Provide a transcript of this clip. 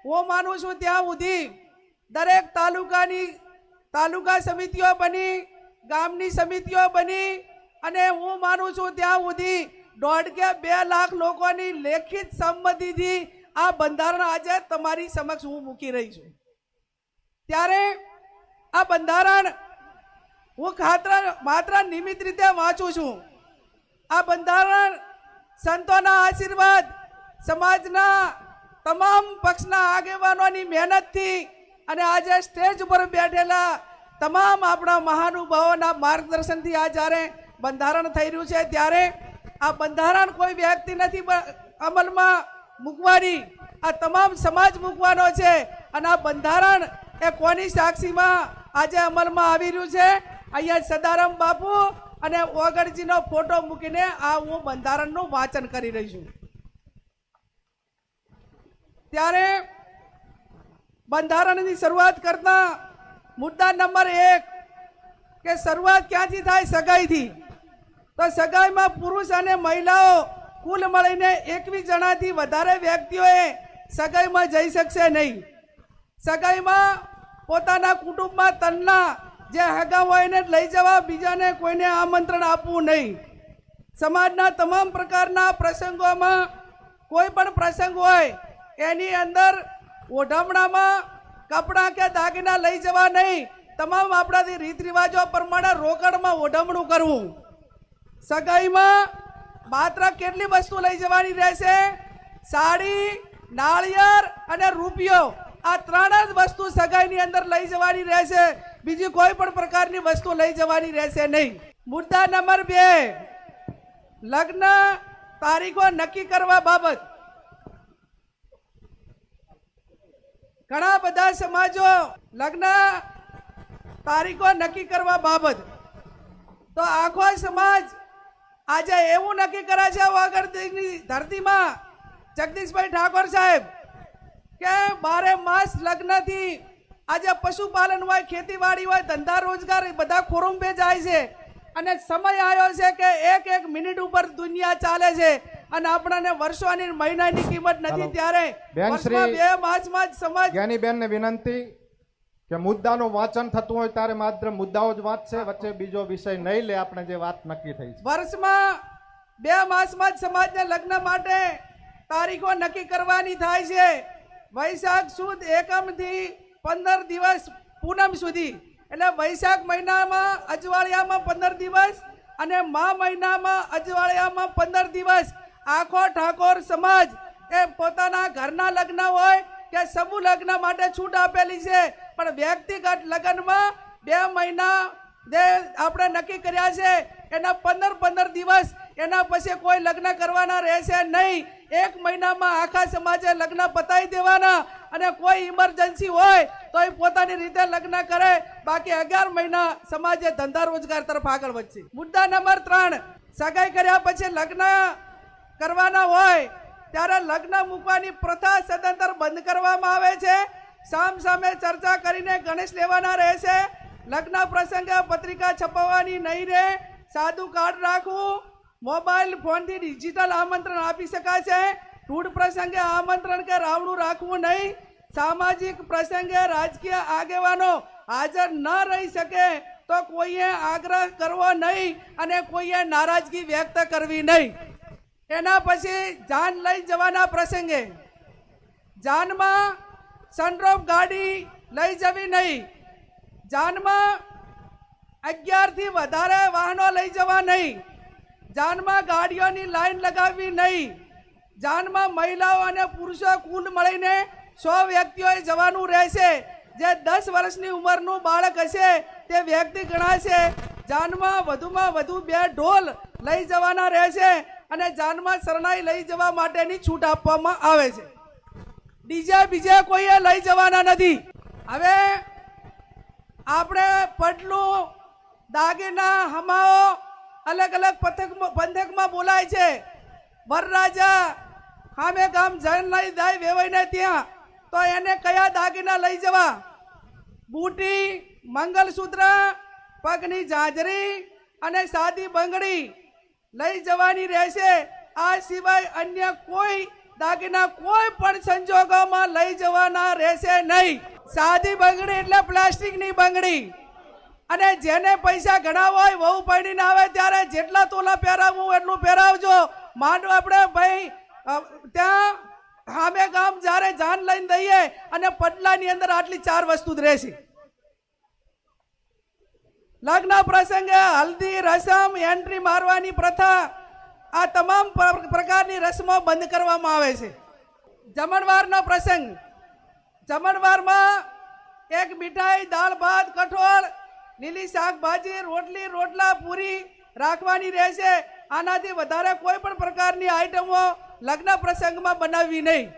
હું માનું છું ત્યાં સુધી દરેક તાલુકા સમિતિઓ બની, ગામની સમિતિઓ બની અને હું માનું છું ત્યાં સુધી 1.5 કે 2 લાખ લોકોની લેખિત સંમતિથી આ બંધારણ આજે તમારી સમક્ષ હું મૂકી રહી છું। ત્યારે આ બંધારણ હું માત્ર નિયમિત રીતે વાંચું છું। આ બંધારણ સંતોના આશીર્વાદ, સમાજના તમામ પક્ષના આગેવાનોની મહેનતથી અને આજે સ્ટેજ ઉપર બેઠેલા તમામ આપણા મહાનુભાવોના માર્ગદર્શનથી આ જ્યારે બંધારણ થઈ રહ્યું છે, ત્યારે આ બંધારણ કોઈ વ્યક્તિ નથી અમલમાં મૂકવાની, આ તમામ સમાજ મૂકવાનો છે। અને આ બંધારણ એ કોની સાક્ષીમાં આજે અમલમાં આવી રહ્યું છે? અહીંયા સદારામ બાપુ અને ઓગણજીનો ફોટો મૂકીને આ હું બંધારણનું વાંચન કરી રહી છું। ત્યારે બંધારણની શરૂઆત કરતા મુદ્દા નંબર 1 કે શરૂઆત ક્યાંથી થાય? સગાઈથી। તો સગાઈમાં પુરુષ અને મહિલાઓ કુલ મળીને 21 જણાથી વધારે વ્યક્તિઓએ સગાઈમાં જઈ શકશે નહીં। સગાઈમાં પોતાના કુટુંબમાં તનના જે હગા હોય એને લઈ જવા, બીજાને કોઈને આમંત્રણ આપવું નહીં। સમાજના તમામ પ્રકારના પ્રસંગોમાં કોઈ પણ પ્રસંગ હોય એની અંદર ઓઢમણામાં કપડાં કે દાગીના લઈ જવા નહીં। તમામ આપણાથી રીત રિવાજો પ્રમાણે રોકડમાં ઓઢમણું કરવું। સગાઈમાં માત્ર કેટલી વસ્તુ લઈ જવાની રહેશે? સાડી, નાળિયેર અને રૂપિયો, આ 3 જ વસ્તુ સગાઈની અંદર લઈ જવાની રહેશે। બીજી કોઈ પણ પ્રકારની વસ્તુ લઈ જવાની રહેશે નહીં। મુદ્દા નંબર 2, લગ્ન તારીખો નક્કી કરવા બાબત। ઘણા બધા સમાજો લગ્ન તારીખો નક્કી કરવા બાબત તો આખો સમાજ આજે એવું નક્કી કરે છે વાગડની ધરતીમાં જગદીશભાઈ ઠાકોર સાહેબ કે 12 માસ લગ્નથી આજે પશુપાલન હોય, ખેતીવાડી હોય, ધંધા રોજગાર બધા ખોરંભે જાય છે અને સમય આવ્યો છે કે એક મિનિટ ઉપર દુનિયા ચાલે છે અને આપણને વર્ષોની મહિનાની કિંમત નથી। ત્યારે 2 માસમાં જ સમાજ જ્ઞાનીબેનને વિનંતી કે મુદ્દાનું વાંચન થતું હોય ત્યારે માત્ર મુદ્દાઓ જ વાંચશે, વચ્ચે બીજો વિષય નહીં લે। આપણે જે વાત નક્કી થઈ છે, વર્ષમાં 2 માસમાં જ સમાજને લગ્ન માટે તારીખો નક્કી કરવાની થાય છે। વૈશાખ સુદ એકમથી 15 દિવસ પૂનમ સુધી, એટલે વૈશાખ મહિનામાં અજવાળિયામાં 15 દિવસ અને મા મહિનામાં અજવાળિયામાં 15 દિવસ આખો ઠાકોર સમાજ એ પોતાના ઘરના લગ્ન હોય કે સમૂહ લગ્ન માટે છૂટ આપેલી છે। પણ વ્યક્તિગત લગ્નમાં 2 મહિના જે આપણે નક્કી કર્યા છે એના 15 દિવસ, એના પછી કોઈ લગ્ન કરવાના રહેશે નહીં। 1 મહિનામાં આખા સમાજે લગ્ન પતાવી દેવાના અને કોઈ ઇમરજન્સી હોય તો એ પોતાની રીતે લગ્ન કરે, બાકી 11 મહિના સમાજે ધંધા રોજગાર તરફ આગળ વધશે। મુદ્દા નંબર 3, સગાઈ કર્યા પછી લગ્ન કરવાના હોય ત્યારે લગ્ન મૂકવાની પ્રથા સદંતર બંધ કરવામાં આવે છે। સામ સામે ચર્ચા કરીને ગણેશ લેવાના રહેશે। લગ્ન પ્રસંગે પત્રિકા છપાવવાની નહીં રહે। સાદું કાર્ડ રાખવું। મોબાઈલ ફોનથી ડિજિટલ આમંત્રણ આપી શકાશે। ટૂડ પ્રસંગે આમંત્રણ કે રાવણું રાખવું નહીં। સામાજિક પ્રસંગે રાજકીય આગેવાનો હાજર ન રહી શકે તો કોઈએ આગ્રહ કરવો નહીં અને કોઈએ નારાજગી વ્યક્ત કરવી નહીં। એના પછી જાન લઈ જવાના પ્રસંગે જાનમાં સનરોફ ગાડી લઈ જવી નહીં। જાનમાં 11 થી વધારે વાહનો લઈ જવા નહીં। જાનમાં ગાડીઓની લાઈન લગાવવી નહીં। જાનમાં મહિલાઓ અને પુરુષો કુલ મળીને 100 વ્યક્તિઓએ જવાનું રહેશે। જે 10 વર્ષની ઉંમરનું બાળક હશે તે વ્યક્તિ ગણાશે। જાનમાં વધુમાં વધુ 2 ઢોલ લઈ જવાના રહેશે અને જાનમાં શરણાઈ લઈ જવા માટેની છૂટ આપવામાં આવે છે। ડીજે બીજે કોઈએ લઈ જવાના નથી। હવે આપણે પડલું, દાગીના, હમાઓ અલગ અલગ પંથકમાં બોલાય છે। વરરાજા સામે ગામ જન લઈ જાય વેવાઈને ત્યાં તો એને કયા દાગીના લઈ જવા? બુટી, મંગલસૂત્ર, પગની ઝાંઝરી અને સાદી બંગડી લઈ જવાની રહેશે। આ સિવાય અન્ય કોઈ દાગીના કોઈ પણ સંજોગોમાં લઈ જવાના રહેશે નહીં. સાદી બંગડી એટલે પ્લાસ્ટિકની બંગડી. અને જેને પૈસા ઘણા હોય વહુ પરણીને આવે ત્યારે જેટલા તોલા પહેરાવવું એટલું પહેરાવજો. માંડો આપણે ભાઈ ત્યાં સામે ગામ જ્યારે જાન લઈને દઈએ અને પડલાની અંદર આટલી 4 વસ્તુ જ રહેશે. લગ્ન પ્રસંગે હલ્દી રસમ એન્ટ્રી મારવાની પ્રથા આ તમામ પ્રકારની રસમો બંધ કરવામાં આવે છે. જમણવારનો પ્રસંગ, જમણવારમાં એક મીઠાઈ, દાળ ભાત, કઠોળ, લીલી શાકભાજી, રોટલી, રોટલા, પૂરી રાખવાની રહેશે. આનાથી વધારે કોઈ પણ પ્રકારની આઈટમો લગ્ન પ્રસંગમાં બનાવવી નહીં.